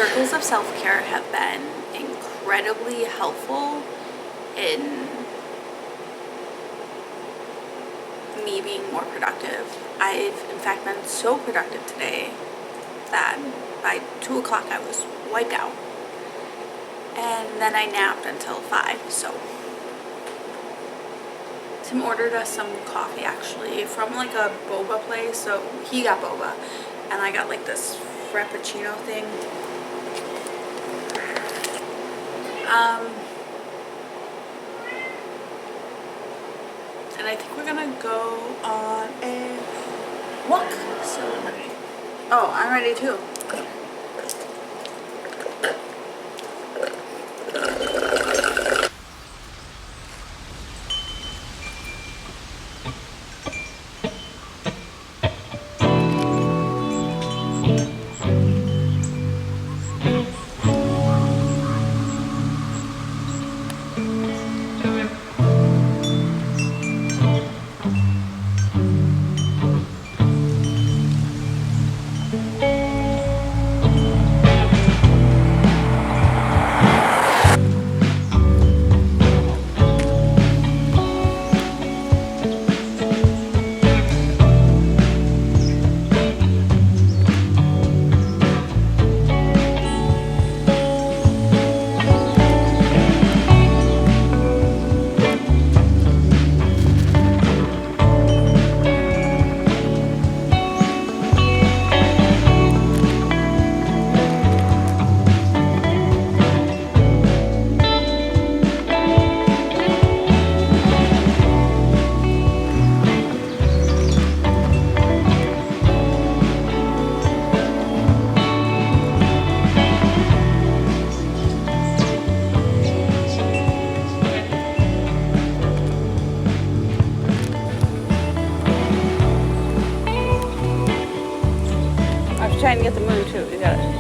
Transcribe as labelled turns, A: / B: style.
A: circles of self-care have been incredibly helpful in me being more productive. I've in fact been so productive today that by 2 o'clock I was wiped out, and then I napped until 5. So Tim ordered us some coffee actually from like a boba place. So he got boba and I got like this frappuccino thing. And I think we're gonna go on a walk. So oh, I'm ready too. Trying to get the moon too. You got it.